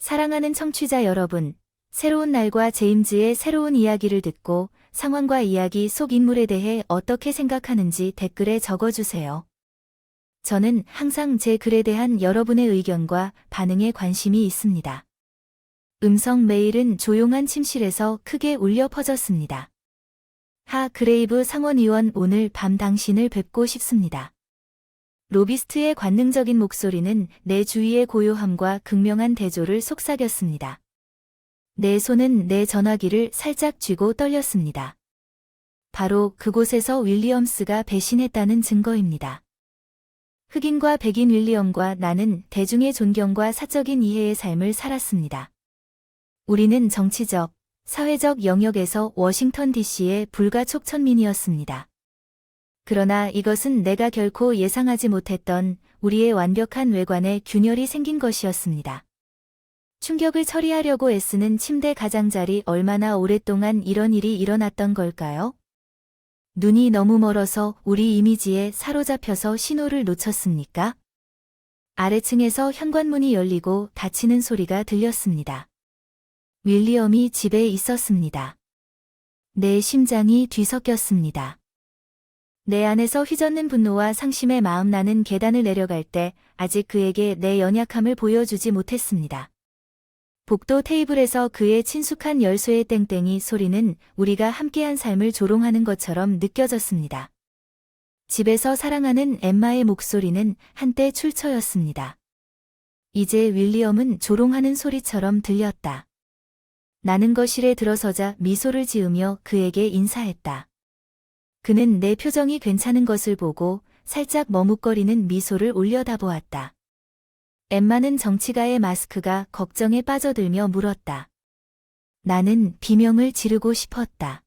사랑하는 청취자 여러분, 새로운 날과 제임즈의 새로운 이야기를 듣고 상황과 이야기 속 인물에 대해 어떻게 생각하는지 댓글에 적어주세요. 저는 항상 제 글에 대한 여러분의 의견과 반응에 관심이 있습니다. 음성 메일은 조용한 침실에서 크게 울려 퍼졌습니다. 그레이브 상원의원, 오늘 밤 당신을 뵙고 싶습니다. 로비스트의 관능적인 목소리는 내 주위의 고요함과 극명한 대조를 속삭였습니다. 내 손은 내 전화기를 살짝 쥐고 떨렸습니다. 바로 그곳에서 윌리엄스가 배신했다는 증거입니다. 흑인과 백인 윌리엄과 나는 대중의 존경과 사적인 이해의 삶을 살았습니다. 우리는 정치적, 사회적 영역에서 워싱턴 DC의 불가촉천민이었습니다. 그러나 이것은 내가 결코 예상하지 못했던 우리의 완벽한 외관에 균열이 생긴 것이었습니다. 충격을 처리하려고 애쓰는 침대 가장자리, 얼마나 오랫동안 이런 일이 일어났던 걸까요? 눈이 너무 멀어서 우리 이미지에 사로잡혀서 신호를 놓쳤습니까? 아래층에서 현관문이 열리고 닫히는 소리가 들렸습니다. 윌리엄이 집에 있었습니다. 내 심장이 뒤섞였습니다. 내 안에서 휘젓는 분노와 상심의 마음, 나는 계단을 내려갈 때 아직 그에게 내 연약함을 보여주지 못했습니다. 복도 테이블에서 그의 친숙한 열쇠의 땡땡이 소리는 우리가 함께한 삶을 조롱하는 것처럼 느껴졌습니다. 집에서 사랑하는 엠마의 목소리는 한때 출처였습니다. 이제 윌리엄은 조롱하는 소리처럼 들렸다. 나는 거실에 들어서자 미소를 지으며 그에게 인사했다. 그는 내 표정이 괜찮은 것을 보고 살짝 머뭇거리는 미소를 올려다보았다. 엠마는 정치가의 마스크가 걱정에 빠져들며 물었다. 나는 비명을 지르고 싶었다.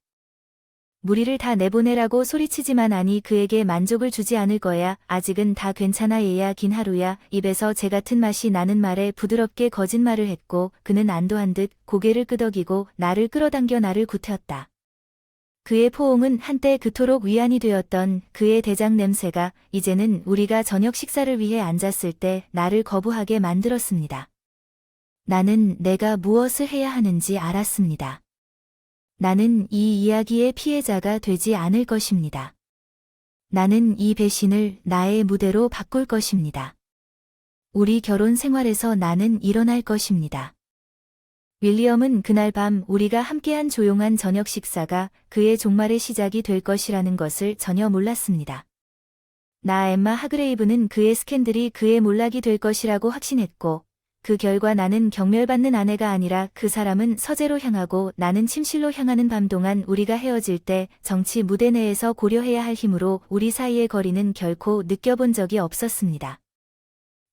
무리를 다 내보내라고 소리치지만 아니, 그에게 만족을 주지 않을 거야. 아직은 다 괜찮아 얘야, 긴 하루야. 입에서 재 같은 맛이 나는 말에 부드럽게 거짓말을 했고 그는 안도한 듯 고개를 끄덕이고 나를 끌어당겨 나를 구텼다. 그의 포옹은 한때 그토록 위안이 되었던 그의 대장 냄새가 이제는 우리가 저녁 식사를 위해 앉았을 때 나를 거부하게 만들었습니다. 나는 내가 무엇을 해야 하는지 알았습니다. 나는 이 이야기의 피해자가 되지 않을 것입니다. 나는 이 배신을 나의 무대로 바꿀 것입니다. 우리 결혼 생활에서 나는 일어날 것입니다. 윌리엄은 그날 밤 우리가 함께한 조용한 저녁 식사가 그의 종말의 시작이 될 것이라는 것을 전혀 몰랐습니다. 나 엠마 하그레이브는 그의 스캔들이 그의 몰락이 될 것이라고 확신했고 그 결과 나는 경멸받는 아내가 아니라 그 사람은 서재로 향하고 나는 침실로 향하는 밤 동안 우리가 헤어질 때 정치 무대 내에서 고려해야 할 힘으로 우리 사이의 거리는 결코 느껴본 적이 없었습니다.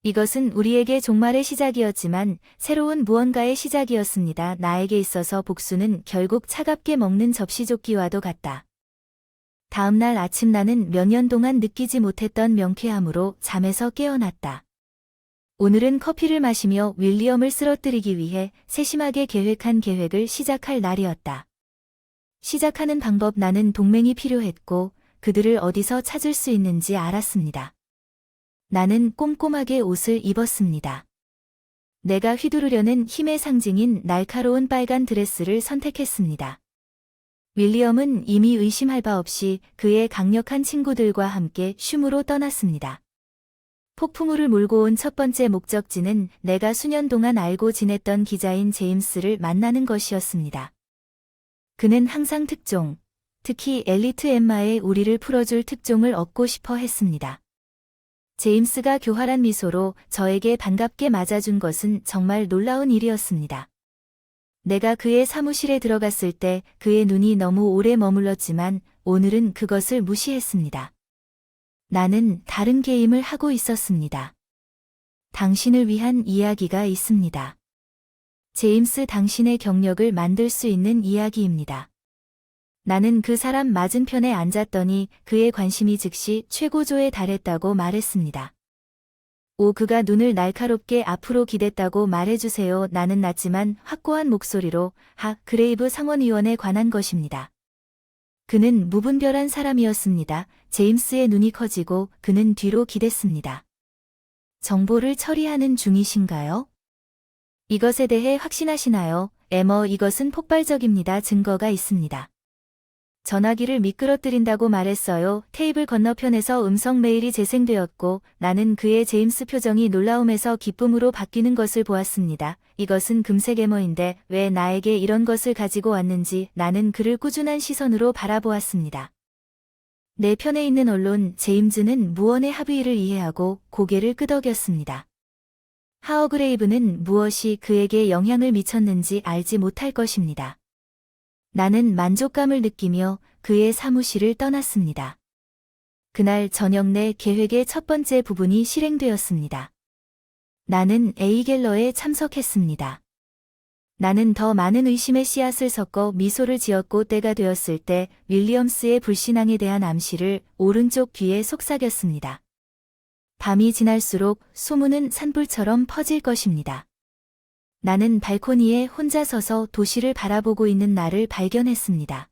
이것은 우리에게 종말의 시작이었지만 새로운 무언가의 시작이었습니다. 나에게 있어서 복수는 결국 차갑게 먹는 접시조끼와도 같다. 다음 날 아침 나는 몇 년 동안 느끼지 못했던 명쾌함으로 잠에서 깨어났다. 오늘은 커피를 마시며 윌리엄을 쓰러뜨리기 위해 세심하게 계획한 계획을 시작할 날이었다. 시작하는 방법, 나는 동맹이 필요했고 그들을 어디서 찾을 수 있는지 알았습니다. 나는 꼼꼼하게 옷을 입었습니다. 내가 휘두르려는 힘의 상징인 날카로운 빨간 드레스를 선택했습니다. 윌리엄은 이미 의심할 바 없이 그의 강력한 친구들과 함께 쉼으로 떠났습니다. 폭풍우를 몰고 온 첫 번째 목적지는 내가 수년 동안 알고 지냈던 기자인 제임스를 만나는 것이었습니다. 그는 항상 특종, 특히 엘리트 엠마의 우리를 풀어줄 특종을 얻고 싶어 했습니다. 제임스가 교활한 미소로 저에게 반갑게 맞아준 것은 정말 놀라운 일이었습니다. 내가 그의 사무실에 들어갔을 때 그의 눈이 너무 오래 머물렀지만 오늘은 그것을 무시했습니다. 나는 다른 게임을 하고 있었습니다. 당신을 위한 이야기가 있습니다. 제임스, 당신의 경력을 만들 수 있는 이야기입니다. 나는 그 사람 맞은편에 앉았더니 그의 관심이 즉시 최고조에 달했다고 말했습니다. 그가 눈을 날카롭게 앞으로 기댔다고 말해주세요. 나는 낮지만 확고한 목소리로 그레이브 상원의원에 관한 것입니다. 그는 무분별한 사람이었습니다. 제임스의 눈이 커지고 그는 뒤로 기댔습니다. 정보를 처리하는 중이신가요? 이것에 대해 확신하시나요? 이것은 폭발적입니다. 증거가 있습니다. 전화기를 미끄러뜨린다고 말했어요. 테이블 건너편에서 음성 메일이 재생되었고 나는 그의 제임스 표정이 놀라움에서 기쁨으로 바뀌는 것을 보았습니다. 이것은 금색 에머인데 왜 나에게 이런 것을 가지고 왔는지 나는 그를 꾸준한 시선으로 바라보았습니다. 내 편에 있는 언론 제임즈는 무언의 합의를 이해하고 고개를 끄덕였습니다. 하어그레이브는 무엇이 그에게 영향을 미쳤는지 알지 못할 것입니다. 나는 만족감을 느끼며 그의 사무실을 떠났습니다. 그날 저녁 내 계획의 첫 번째 부분이 실행되었습니다. 나는 에이갤러에 참석했습니다. 나는 더 많은 의심의 씨앗을 섞어 미소를 지었고 때가 되었을 때 윌리엄스의 불신앙에 대한 암시를 오른쪽 귀에 속삭였습니다. 밤이 지날수록 소문은 산불처럼 퍼질 것입니다. 나는 발코니에 혼자 서서 도시를 바라보고 있는 나를 발견했습니다.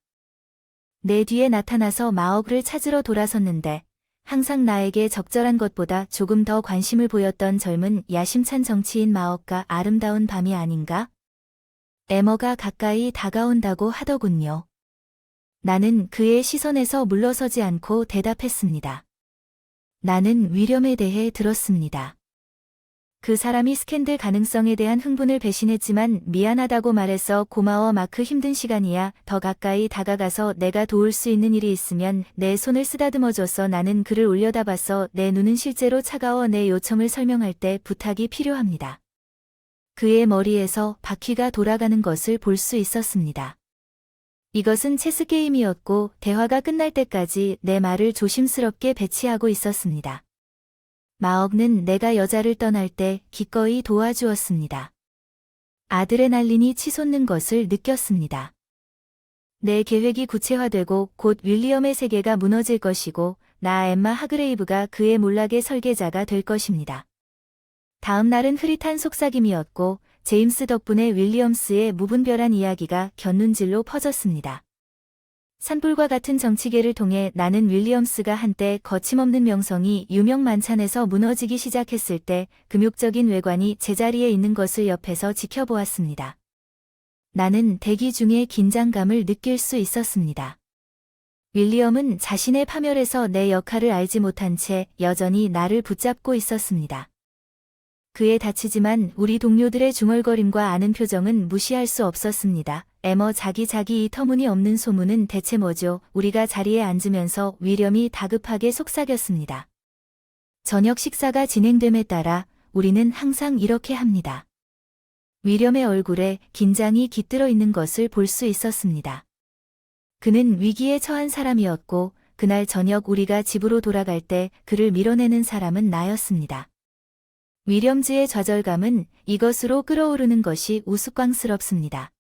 내 뒤에 나타나서 마억을 찾으러 돌아섰는데 항상 나에게 적절한 것보다 조금 더 관심을 보였던 젊은 야심찬 정치인 마억과 아름다운 밤이 아닌가? 에머가 가까이 다가온다고 하더군요. 나는 그의 시선에서 물러서지 않고 대답했습니다. 나는 위렴에 대해 들었습니다. 그 사람이 스캔들 가능성에 대한 흥분을 배신했지만 미안하다고 말해서 고마워 마크 힘든 시간이야. 더 가까이 다가가서 내가 도울 수 있는 일이 있으면 내 손을 쓰다듬어줘서 나는 그를 올려다봤어. 내 눈은 실제로 차가워 내 요청을 설명할 때 부탁이 필요합니다. 그의 머리에서 바퀴가 돌아가는 것을 볼 수 있었습니다. 이것은 체스 게임이었고 대화가 끝날 때까지 내 말을 조심스럽게 배치하고 있었습니다. 마억는 내가 여자를 떠날 때 기꺼이 도와주었습니다. 아드레날린이 치솟는 것을 느꼈습니다. 내 계획이 구체화되고 곧 윌리엄의 세계가 무너질 것이고 나 엠마 하그레이브가 그의 몰락의 설계자가 될 것입니다. 다음 날은 흐릿한 속삭임이었고 제임스 덕분에 윌리엄스의 무분별한 이야기가 곁눈질로 퍼졌습니다. 산불과 같은 정치계를 통해 나는 윌리엄스가 한때 거침없는 명성이 유명 만찬에서 무너지기 시작했을 때 금욕적인 외관이 제자리에 있는 것을 옆에서 지켜보았습니다. 나는 대기 중에 긴장감을 느낄 수 있었습니다. 윌리엄은 자신의 파멸에서 내 역할을 알지 못한 채 여전히 나를 붙잡고 있었습니다. 그의 다치지만 우리 동료들의 중얼거림과 아는 표정은 무시할 수 없었습니다. 에머 자기 이 터무니없는 소문은 대체 뭐죠? 우리가 자리에 앉으면서 위렴이 다급하게 속삭였습니다. 저녁 식사가 진행됨에 따라 우리는 항상 이렇게 합니다. 위렴의 얼굴에 긴장이 깃들어 있는 것을 볼 수 있었습니다. 그는 위기에 처한 사람이었고 그날 저녁 우리가 집으로 돌아갈 때 그를 밀어내는 사람은 나였습니다. 위렴즈의 좌절감은 이것으로 끌어오르는 것이 우스꽝스럽습니다.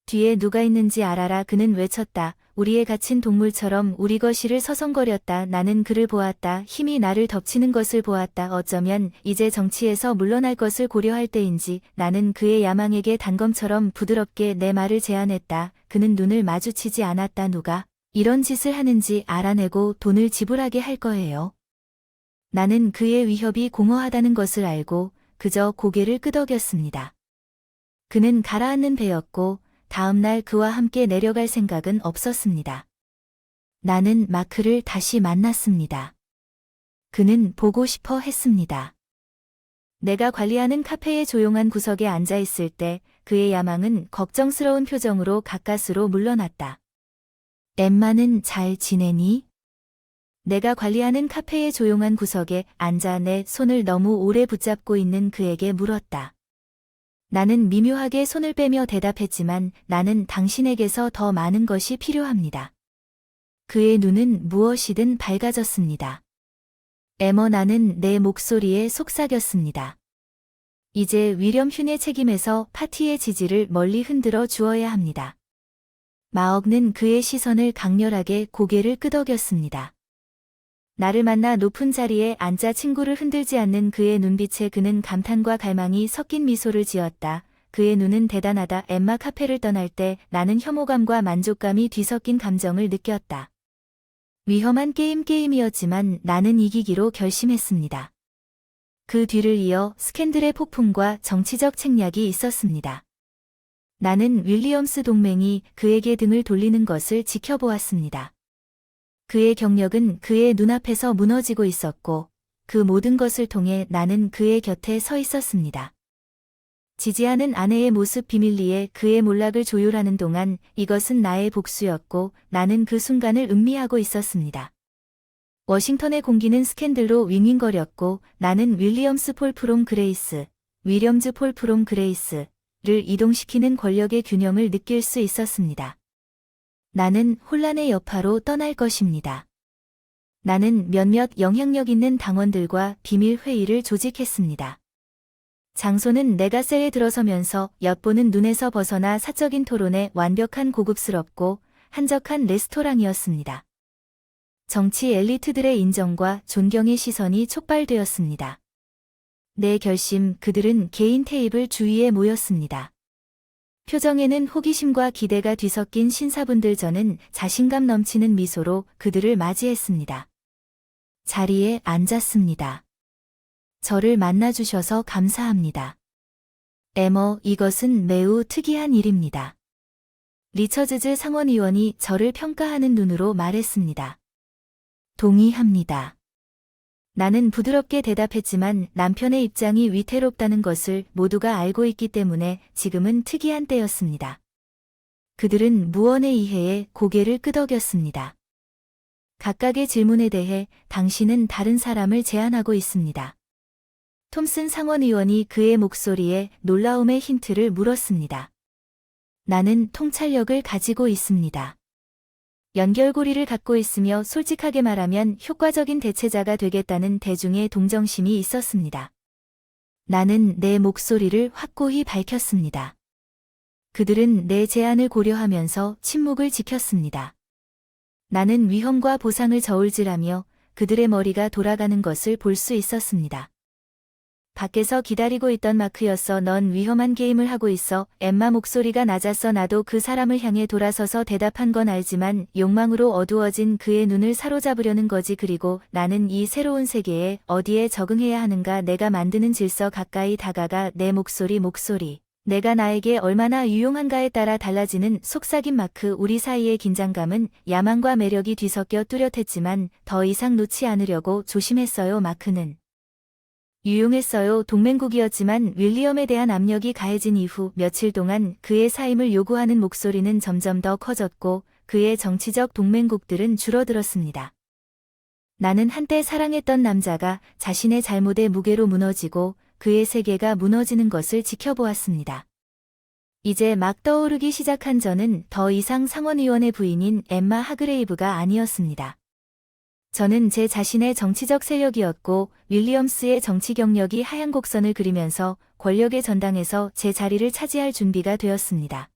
뒤에 누가 있는지 알아라. 그는 외쳤다. 우리의 갇힌 동물처럼 우리 거실을 서성거렸다. 나는 그를 보았다. 힘이 나를 덮치는 것을 보았다. 어쩌면 이제 정치에서 물러날 것을 고려할 때인지 나는 그의 야망에게 단검처럼 부드럽게 내 말을 제안했다. 그는 눈을 마주치지 않았다. 누가 이런 짓을 하는지 알아내고 돈을 지불하게 할 거예요. 나는 그의 위협이 공허하다는 것을 알고 그저 고개를 끄덕였습니다. 그는 가라앉는 배였고 다음 날 그와 함께 내려갈 생각은 없었습니다. 나는 마크를 다시 만났습니다. 그는 보고 싶어 했습니다. 내가 관리하는 카페의 조용한 구석에 앉아 있을 때 그의 야망은 걱정스러운 표정으로 가까스로 물러났다. 엠마는 잘 지내니? 내가 관리하는 카페의 조용한 구석에 앉아 내 손을 너무 오래 붙잡고 있는 그에게 물었다. 나는 미묘하게 손을 빼며 대답했지만 나는 당신에게서 더 많은 것이 필요합니다. 그의 눈은 무엇이든 밝아졌습니다. 에머 나는 내 목소리에 속삭였습니다. 이제 위렴 튠의 책임에서 파티의 지지를 멀리 흔들어 주어야 합니다. 마억는 그의 시선을 강렬하게 고개를 끄덕였습니다. 나를 만나 높은 자리에 앉아 친구를 흔들지 않는 그의 눈빛에 그는 감탄과 갈망이 섞인 미소를 지었다. 그의 눈은 대단하다. 엠마 카페를 떠날 때 나는 혐오감과 만족감이 뒤섞인 감정을 느꼈다. 위험한 게임이었지만 나는 이기기로 결심했습니다. 그 뒤를 이어 스캔들의 폭풍과 정치적 책략이 있었습니다. 나는 윌리엄스 동맹이 그에게 등을 돌리는 것을 지켜보았습니다. 그의 경력은 그의 눈앞에서 무너지고 있었고 그 모든 것을 통해 나는 그의 곁에 서 있었습니다. 지지하는 아내의 모습 비밀리에 그의 몰락을 조율하는 동안 이것은 나의 복수였고 나는 그 순간을 음미하고 있었습니다. 워싱턴의 공기는 스캔들로 윙윙거렸고 나는 윌리엄스 폴 프롬 그레이스, 윌리엄즈 폴 프롬 그레이스를 이동시키는 권력의 균형을 느낄 수 있었습니다. 나는 혼란의 여파로 떠날 것입니다. 나는 몇몇 영향력 있는 당원들과 비밀 회의를 조직했습니다. 장소는 내가 셀에 들어서면서 엿보는 눈에서 벗어나 사적인 토론의 완벽한 고급스럽고 한적한 레스토랑이었습니다. 정치 엘리트들의 인정과 존경의 시선이 촉발되었습니다. 내 결심 그들은 개인 테이블 주위에 모였습니다. 표정에는 호기심과 기대가 뒤섞인 신사분들. 저는 자신감 넘치는 미소로 그들을 맞이했습니다. 자리에 앉았습니다. 저를 만나주셔서 감사합니다. 이것은 매우 특이한 일입니다. 리처즈즈 상원의원이 저를 평가하는 눈으로 말했습니다. 동의합니다. 나는 부드럽게 대답했지만 남편의 입장이 위태롭다는 것을 모두가 알고 있기 때문에 지금은 특이한 때였습니다. 그들은 무언의 이해에 고개를 끄덕였습니다. 각각의 질문에 대해 당신은 다른 사람을 제안하고 있습니다. 톰슨 상원의원이 그의 목소리에 놀라움의 힌트를 물었습니다. 나는 통찰력을 가지고 있습니다. 연결고리를 갖고 있으며 솔직하게 말하면 효과적인 대체자가 되겠다는 대중의 동정심이 있었습니다. 나는 내 목소리를 확고히 밝혔습니다. 그들은 내 제안을 고려하면서 침묵을 지켰습니다. 나는 위험과 보상을 저울질하며 그들의 머리가 돌아가는 것을 볼 수 있었습니다. 밖에서 기다리고 있던 마크였어. 넌 위험한 게임을 하고 있어. 엠마 목소리가 낮았어. 나도 그 사람을 향해 돌아서서 대답한 건 알지만 욕망으로 어두워진 그의 눈을 사로잡으려는 거지. 그리고 나는 이 새로운 세계에 어디에 적응해야 하는가. 내가 만드는 질서 가까이 다가가 내 목소리. 내가 나에게 얼마나 유용한가에 따라 달라지는. 속삭임 마크. 우리 사이의 긴장감은 야망과 매력이 뒤섞여 뚜렷했지만 더 이상 놓지 않으려고 조심했어요. 마크는 유용했어요. 동맹국이었지만 윌리엄에 대한 압력이 가해진 이후 며칠 동안 그의 사임을 요구하는 목소리는 점점 더 커졌고 그의 정치적 동맹국들은 줄어들었습니다. 나는 한때 사랑했던 남자가 자신의 잘못의 무게로 무너지고 그의 세계가 무너지는 것을 지켜보았습니다. 이제 막 떠오르기 시작한 저는 더 이상 상원의원의 부인인 엠마 하그레이브가 아니었습니다. 저는 제 자신의 정치적 세력이었고 윌리엄스의 정치 경력이 하얀 곡선을 그리면서 권력의 전당에서 제 자리를 차지할 준비가 되었습니다.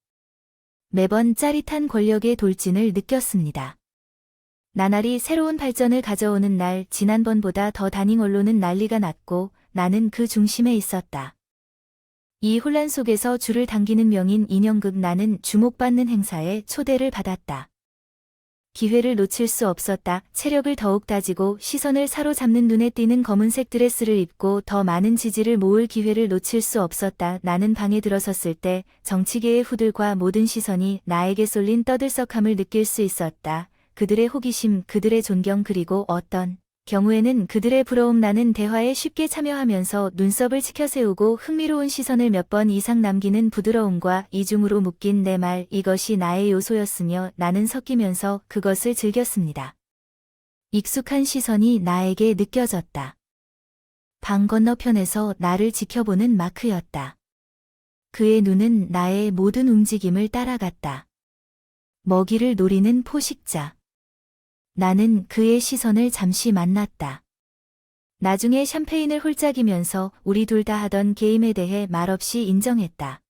매번 짜릿한 권력의 돌진을 느꼈습니다. 나날이 새로운 발전을 가져오는 날, 지난번보다 더 다닝 언론은 난리가 났고 나는 그 중심에 있었다. 이 혼란 속에서 줄을 당기는 명인 인형극. 나는 주목받는 행사에 초대를 받았다. 기회를 놓칠 수 없었다. 체력을 더욱 다지고 시선을 사로잡는 눈에 띄는 검은색 드레스를 입고 더 많은 지지를 모을 기회를 놓칠 수 없었다. 나는 방에 들어섰을 때 정치계의 후들과 모든 시선이 나에게 쏠린 떠들썩함을 느낄 수 있었다. 그들의 호기심, 그들의 존경, 그리고 어떤 경우에는 그들의 부러움. 나는 대화에 쉽게 참여하면서 눈썹을 치켜세우고 흥미로운 시선을 몇 번 이상 남기는 부드러움과 이중으로 묶인 내 말, 이것이 나의 요소였으며 나는 섞이면서 그것을 즐겼습니다. 익숙한 시선이 나에게 느껴졌다. 방 건너편에서 나를 지켜보는 마크였다. 그의 눈은 나의 모든 움직임을 따라갔다. 먹이를 노리는 포식자. 나는 그의 시선을 잠시 만났다. 나중에 샴페인을 홀짝이면서 우리 둘 다 하던 게임에 대해 말없이 인정했다.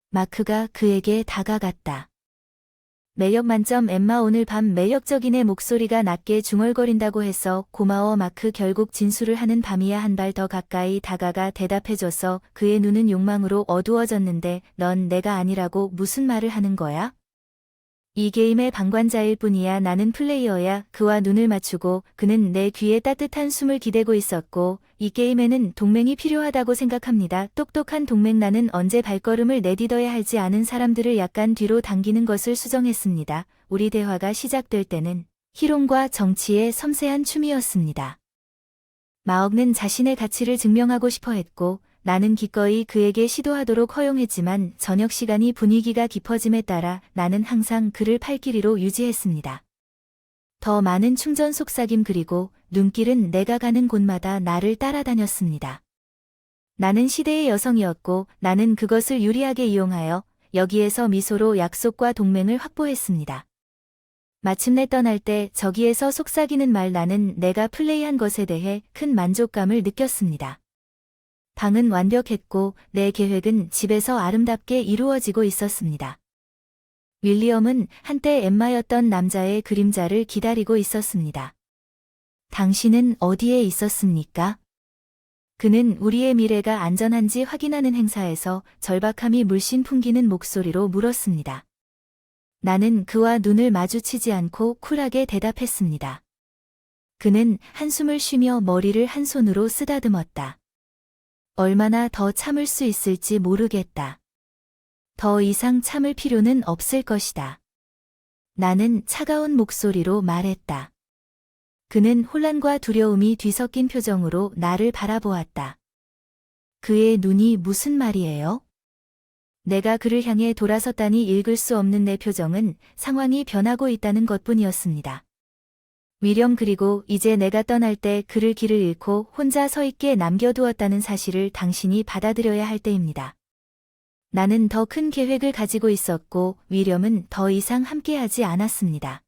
마크가 그에게 다가갔다. 매력 만점 엠마. 오늘 밤 매력적인 애 목소리가 낮게 중얼거린다고 했어. 고마워 마크. 결국 진술을 하는 밤이야. 한 발 더 가까이 다가가 대답해줬어. 그의 눈은 욕망으로 어두워졌는데 넌 내가 아니라고 무슨 말을 하는 거야? 이 게임의 방관자일 뿐이야. 나는 플레이어야. 그와 눈을 맞추고 그는 내 귀에 따뜻한 숨을 기대고 있었고 이 게임에는 동맹이 필요하다고 생각합니다. 똑똑한 동맹. 나는 언제 발걸음을 내딛어야 할지 아는 사람들을 약간 뒤로 당기는 것을 수정했습니다. 우리 대화가 시작될 때는 희롱과 정치의 섬세한 춤이었습니다. 마억는 자신의 가치를 증명하고 싶어 했고 나는 기꺼이 그에게 시도하도록 허용했지만 저녁 시간이 분위기가 깊어짐에 따라 나는 항상 그를 팔길이로 유지했습니다. 더 많은 충전 속삭임 그리고 눈길은 내가 가는 곳마다 나를 따라다녔습니다. 나는 시대의 여성이었고 나는 그것을 유리하게 이용하여 여기에서 미소로 약속과 동맹을 확보했습니다. 마침내 떠날 때 저기에서 속삭이는 말 나는 내가 플레이한 것에 대해 큰 만족감을 느꼈습니다. 방은 완벽했고 내 계획은 집에서 아름답게 이루어지고 있었습니다. 윌리엄은 한때 엠마였던 남자의 그림자를 기다리고 있었습니다. 당신은 어디에 있었습니까? 그는 우리의 미래가 안전한지 확인하는 행사에서 절박함이 물씬 풍기는 목소리로 물었습니다. 나는 그와 눈을 마주치지 않고 쿨하게 대답했습니다. 그는 한숨을 쉬며 머리를 한 손으로 쓰다듬었다. 얼마나 더 참을 수 있을지 모르겠다. 더 이상 참을 필요는 없을 것이다. 나는 차가운 목소리로 말했다. 그는 혼란과 두려움이 뒤섞인 표정으로 나를 바라보았다. 그의 눈이 무슨 말이에요? 내가 그를 향해 돌아섰다니 읽을 수 없는 내 표정은 상황이 변하고 있다는 것뿐이었습니다. 위령 그리고 이제 내가 떠날 때 그를 길을 잃고 혼자 서 있게 남겨두었다는 사실을 당신이 받아들여야 할 때입니다. 나는 더 큰 계획을 가지고 있었고 위령은 더 이상 함께하지 않았습니다.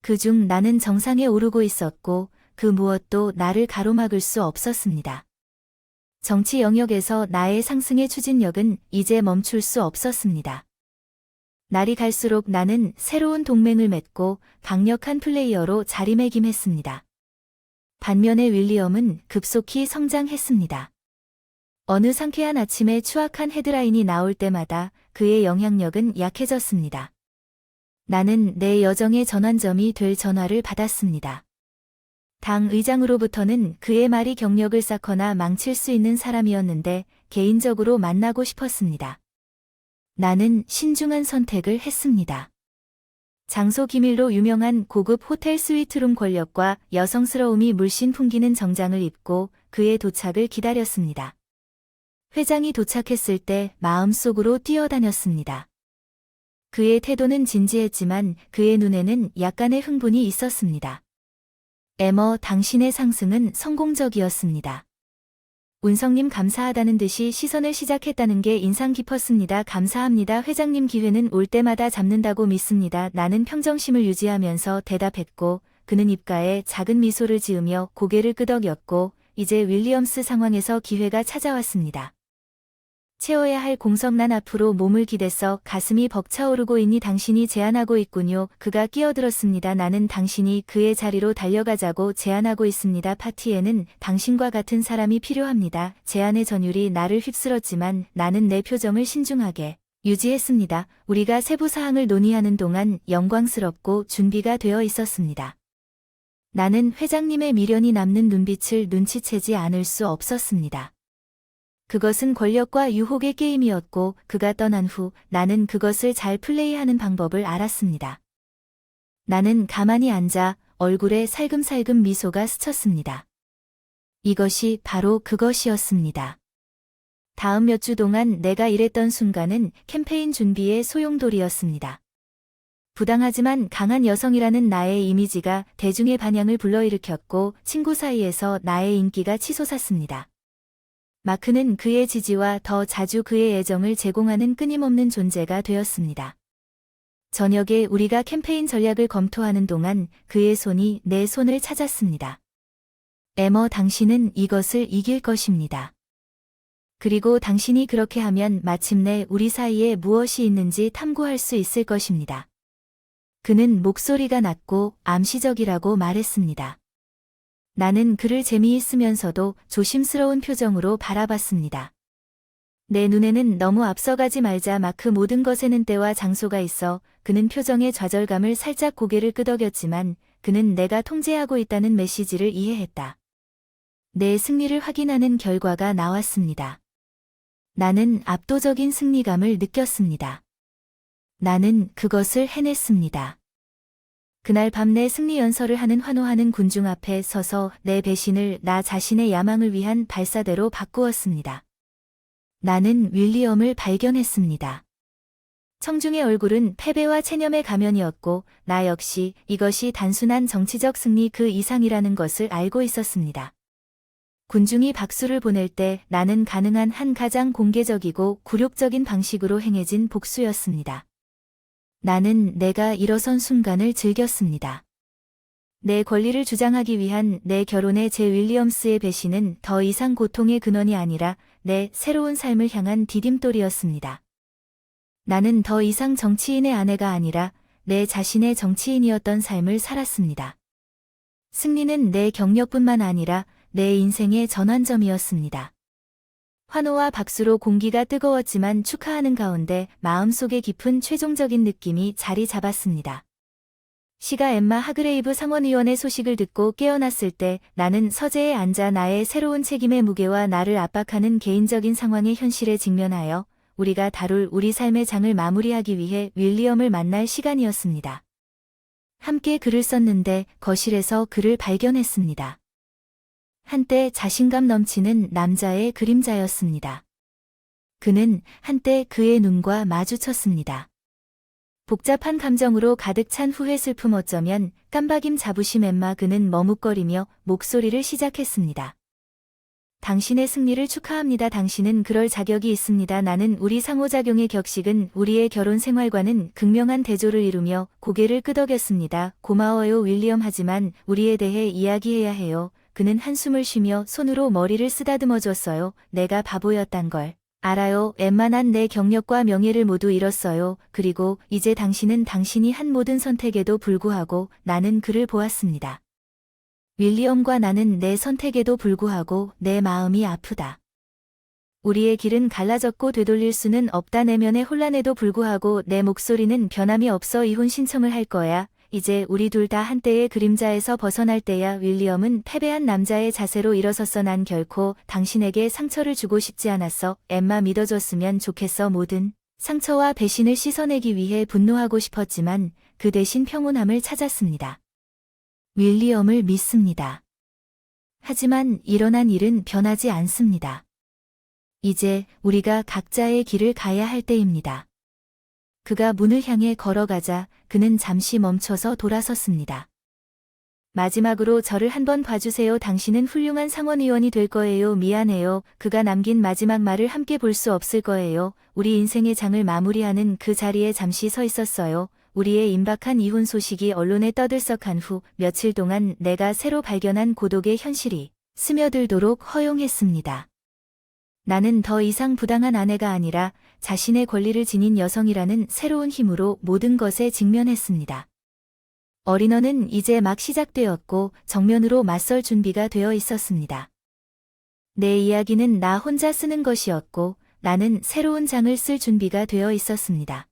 그중 나는 정상에 오르고 있었고 그 무엇도 나를 가로막을 수 없었습니다. 정치 영역에서 나의 상승의 추진력은 이제 멈출 수 없었습니다. 날이 갈수록 나는 새로운 동맹을 맺고 강력한 플레이어로 자리매김했습니다. 반면에 윌리엄은 급속히 성장했습니다. 어느 상쾌한 아침에 추악한 헤드라인이 나올 때마다 그의 영향력은 약해졌습니다. 나는 내 여정의 전환점이 될 전화를 받았습니다. 당 의장으로부터는 그의 말이 경력을 쌓거나 망칠 수 있는 사람이었는데 개인적으로 만나고 싶었습니다. 나는 신중한 선택을 했습니다. 장소 기밀로 유명한 고급 호텔 스위트룸 권력과 여성스러움이 물씬 풍기는 정장을 입고 그의 도착을 기다렸습니다. 회장이 도착했을 때 마음속으로 뛰어다녔습니다. 그의 태도는 진지했지만 그의 눈에는 약간의 흥분이 있었습니다. 에머, 당신의 상승은 성공적이었습니다. 운성님 감사하다는 듯이 시선을 시작했다는 게 인상 깊었습니다. 감사합니다. 회장님 기회는 올 때마다 잡는다고 믿습니다. 나는 평정심을 유지하면서 대답했고 그는 입가에 작은 미소를 지으며 고개를 끄덕였고 이제 윌리엄스 상황에서 기회가 찾아왔습니다. 채워야 할 공석 난 앞으로 몸을 기댔어 가슴이 벅차오르고 있니 당신이 제안하고 있군요. 그가 끼어들었습니다. 나는 당신이 그의 자리로 달려가자고 제안하고 있습니다. 파티에는 당신과 같은 사람이 필요합니다. 제안의 전율이 나를 휩쓸었지만 나는 내 표정을 신중하게 유지했습니다. 우리가 세부 사항을 논의하는 동안 영광스럽고 준비가 되어 있었습니다. 나는 회장님의 미련이 남는 눈빛을 눈치채지 않을 수 없었습니다. 그것은 권력과 유혹의 게임이었고 그가 떠난 후 나는 그것을 잘 플레이하는 방법을 알았습니다. 나는 가만히 앉아 얼굴에 살금살금 미소가 스쳤습니다. 이것이 바로 그것이었습니다. 다음 몇 주 동안 내가 일했던 순간은 캠페인 준비의 소용돌이였습니다. 부당하지만 강한 여성이라는 나의 이미지가 대중의 반향을 불러일으켰고 친구 사이에서 나의 인기가 치솟았습니다. 마크는 그의 지지와 더 자주 그의 애정을 제공하는 끊임없는 존재가 되었습니다. 저녁에 우리가 캠페인 전략을 검토하는 동안 그의 손이 내 손을 찾았습니다. 에머, 당신은 이것을 이길 것입니다. 그리고 당신이 그렇게 하면 마침내 우리 사이에 무엇이 있는지 탐구할 수 있을 것입니다. 그는 목소리가 낮고 암시적이라고 말했습니다. 나는 그를 재미있으면서도 조심스러운 표정으로 바라봤습니다. 내 눈에는 너무 앞서가지 말자 그 모든 것에는 때와 장소가 있어. 그는 표정에 좌절감을 살짝 고개를 끄덕였지만 그는 내가 통제하고 있다는 메시지를 이해했다. 내 승리를 확인하는 결과가 나왔습니다. 나는 압도적인 승리감을 느꼈습니다. 나는 그것을 해냈습니다. 그날 밤 내 승리 연설을 하는 환호하는 군중 앞에 서서 내 배신을 나 자신의 야망을 위한 발사대로 바꾸었습니다. 나는 윌리엄을 발견했습니다. 청중의 얼굴은 패배와 체념의 가면이었고 나 역시 이것이 단순한 정치적 승리 그 이상이라는 것을 알고 있었습니다. 군중이 박수를 보낼 때 나는 가능한 한 가장 공개적이고 굴욕적인 방식으로 행해진 복수였습니다. 나는 내가 일어선 순간을 즐겼습니다. 내 권리를 주장하기 위한 내 결혼의 제 윌리엄스의 배신은 더 이상 고통의 근원이 아니라 내 새로운 삶을 향한 디딤돌이었습니다. 나는 더 이상 정치인의 아내가 아니라 내 자신의 정치인이었던 삶을 살았습니다. 승리는 내 경력뿐만 아니라 내 인생의 전환점이었습니다. 환호와 박수로 공기가 뜨거웠지만 축하하는 가운데 마음속에 깊은 최종적인 느낌이 자리 잡았습니다. 시가 엠마 하그레이브 상원의원의 소식을 듣고 깨어났을 때 나는 서재에 앉아 나의 새로운 책임의 무게와 나를 압박하는 개인적인 상황의 현실에 직면하여 우리가 다룰 우리 삶의 장을 마무리하기 위해 윌리엄을 만날 시간이었습니다. 함께 글을 썼는데 거실에서 그를 발견했습니다. 한때 자신감 넘치는 남자의 그림자였습니다. 그는 한때 그의 눈과 마주쳤습니다. 복잡한 감정으로 가득 찬 후회 슬픔 어쩌면 깜박임 자부심 엠마 그는 머뭇거리며 목소리를 시작했습니다. 당신의 승리를 축하합니다. 당신은 그럴 자격이 있습니다. 나는 우리 상호작용의 격식은 우리의 결혼 생활과는 극명한 대조를 이루며 고개를 끄덕였습니다. 고마워요 윌리엄 하지만 우리에 대해 이야기해야 해요. 그는 한숨을 쉬며 손으로 머리를 쓰다듬어 줬어요. 내가 바보였단 걸. 알아요. 엠마 난 내 경력과 명예를 모두 잃었어요. 그리고 이제 당신은 당신이 한 모든 선택에도 불구하고 나는 그를 보았습니다. 윌리엄과 나는 내 선택에도 불구하고 내 마음이 아프다. 우리의 길은 갈라졌고 되돌릴 수는 없다. 내면의 혼란에도 불구하고 내 목소리는 변함이 없어 이혼 신청을 할 거야. 이제 우리 둘 다 한때의 그림자에서 벗어날 때야. 윌리엄은 패배한 남자의 자세로 일어섰어. 난 결코 당신에게 상처를 주고 싶지 않았어. 엠마 믿어줬으면 좋겠어. 모든 상처와 배신을 씻어내기 위해 분노하고 싶었지만 그 대신 평온함을 찾았습니다. 윌리엄을 믿습니다. 하지만 일어난 일은 변하지 않습니다. 이제 우리가 각자의 길을 가야 할 때입니다. 그가 문을 향해 걸어가자 그는 잠시 멈춰서 돌아섰습니다. 마지막으로 저를 한번 봐주세요. 당신은 훌륭한 상원의원이 될 거예요. 미안해요. 그가 남긴 마지막 말을 함께 볼 수 없을 거예요. 우리 인생의 장을 마무리하는 그 자리에 잠시 서 있었어요. 우리의 임박한 이혼 소식이 언론에 떠들썩한 후 며칠 동안 내가 새로 발견한 고독의 현실이 스며들도록 허용했습니다. 나는 더 이상 부당한 아내가 아니라 자신의 권리를 지닌 여성이라는 새로운 힘으로 모든 것에 직면했습니다. 어린어는 이제 막 시작되었고 정면으로 맞설 준비가 되어 있었습니다. 내 이야기는 나 혼자 쓰는 것이었고 나는 새로운 장을 쓸 준비가 되어 있었습니다.